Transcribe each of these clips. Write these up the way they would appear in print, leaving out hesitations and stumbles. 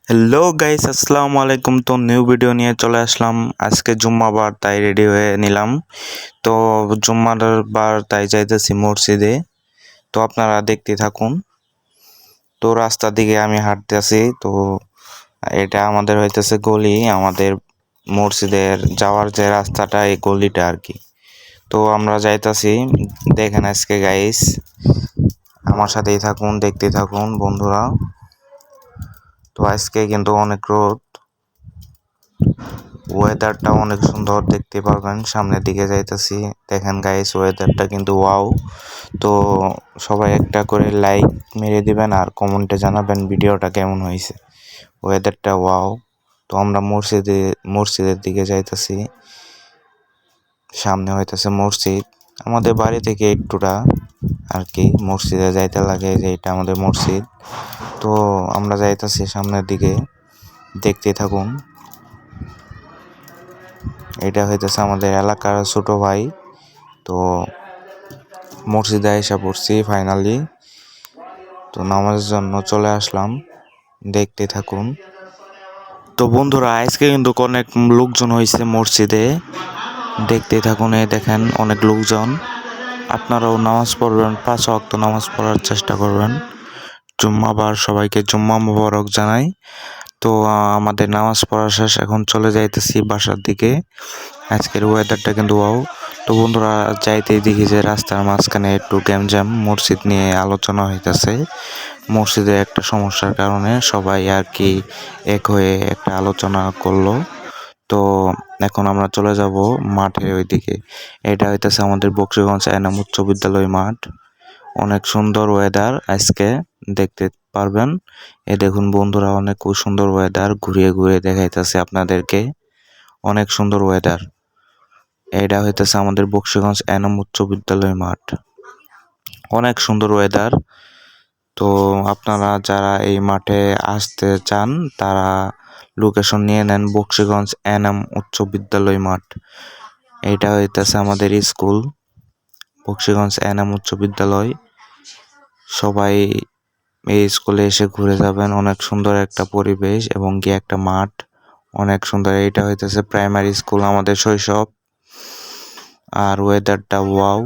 Hello guys, আসসালামু আলাইকুম। তো নিউ ভিডিও নিয়ে চলে আসলাম। আজকে জুম্মাবার, তাই রেডি হয়ে নিলাম। তো জুম্মার বার তাই যাইতেছি মসজিদে। তো আপনারা দেখতে থাকুন। তো রাস্তার দিকে আমি হাঁটতে আছি। তো এটা আমাদের হইতেছে গলি, আমাদের মসজিদের যাওয়ার যে রাস্তাটা, এই গলিটা আর কি। তো আমরা যাইতাছি, দেখেন আজকে গাইস, আমার সাথেই থাকুন, দেখতে থাকুন বন্ধুরা। তো আজকে কিন্তু অনেক রোদ, ওয়েদারটা অনেক সুন্দর, দেখতে পারবেন। সামনের দিকে যাইতেছি, দেখেন গাইস, ওয়েদারটা কিন্তু ওয়াও। তো সবাই একটা করে লাইক মেরে দিবেন আর কমেন্টে জানাবেন ভিডিওটা কেমন হয়েছে। ওয়েদারটা ওয়াও। তো আমরা মসজিদের দিকে যাইতেছি। সামনে হইতেছে মসজিদ, আমাদের বাড়ি থেকে একটুটা আর কি মসজিদে যাইতে লাগে, যে এটা আমাদের মসজিদ। তো আমরা যাইতেছি সামনের দিকে, দেখতে থাকুন। এটা হইতেছে আমাদের এলাকার ছোট ভাই। তো মসজিদে এসে পড়ছি ফাইনালি। তো নামাজের জন্য চলে আসলাম, দেখতে থাকুন। তো বন্ধুরা, আজকে কিন্তু অনেক লোকজন হয়েছে মসজিদে, দেখতে থাকুন। এই দেখেন অনেক লোকজন। আপনারাও নামাজ পড়বেন, 5 ওয়াক্ত নামাজ পড়ার চেষ্টা করবেন। জুম্মাবার সবাইকে জুম্মা মুবারক জানাই। তো আমাদের নামাজ পড়া শেষ, এখন চলে যাইতেছি বাসার দিকে। আজকের ওয়েদারটা কিন্তু ওয়াও। তো বন্ধুরা, যাইতেই দেখি যে রাস্তার মাঝখানে একটু গ্যামজাম, মসজিদ নিয়ে আলোচনা হইতেছে। মসজিদে একটা সমস্যার কারণে সবাই আর কি এক হয়ে একটা আলোচনা করলো। তো এখন আমরা চলে যাব মাঠের ওইদিকে। এটা হইতেছে আমাদের বকশীগঞ্জ এনাম উচ্চ বিদ্যালয় মাঠ। অনেক সুন্দর ওয়েদার আজকে, দেখতে পারবেন। এ দেখুন বন্ধুরা, অনেক খুব সুন্দর ওয়েদার, ঘুরিয়ে ঘুরিয়ে দেখাইতেছে আপনাদেরকে। অনেক সুন্দর ওয়েদার। এটা হইতেছে আমাদের বকশীগঞ্জ এনাম উচ্চ বিদ্যালয় মাঠ। অনেক সুন্দর ওয়েদার। তো আপনারা যারা এই মাঠে আসতে চান, তারা লোকেশন নিয়ে নেন, বকশীগঞ্জ এনাম উচ্চ বিদ্যালয় মাঠ। এইটা হইতেছে আমাদের স্কুল, বকশীগঞ্জ এনাম উচ্চ বিদ্যালয়। সবাই এই স্কুলে এসে ঘুরে যাবেন। অনেক সুন্দর একটা পরিবেশ এবং কি একটা মাঠ, অনেক সুন্দর। এইটা হইতেছে প্রাইমারি স্কুল, আমাদের শৈশব। আর ওয়েদারটা ওয়াও।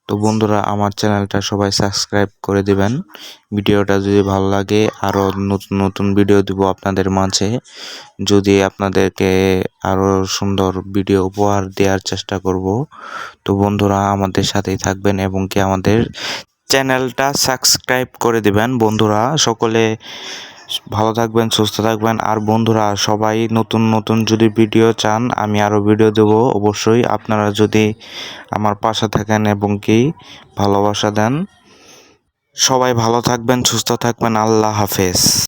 তো বন্ধুরা, আমার চ্যানেলটা সবাই সাবস্ক্রাইব করে দিবেন। ভিডিওটা যদি ভালো লাগে, আরও নতুন নতুন ভিডিও দিব আপনাদের মাঝে। যদি আপনাদেরকে আরও সুন্দর ভিডিও উপহার দেওয়ার চেষ্টা করব। তো বন্ধুরা, আমাদের সাথেই থাকবেন এবং কি আমাদের চ্যানেলটা সাবস্ক্রাইব করে দিবেন। বন্ধুরা সকলে ভালো থাকবেন, সুস্থ থাকবেন। আর বন্ধুরা সবাই নতুন নতুন যদি ভিডিও চান, আমি আরও ভিডিও দেব অবশ্যই। আপনারা যদি আমার পাশে থাকেন এবং কি ভালোবাসা দেন। সবাই ভালো থাকবেন, সুস্থ থাকবেন। আল্লাহ হাফেজ।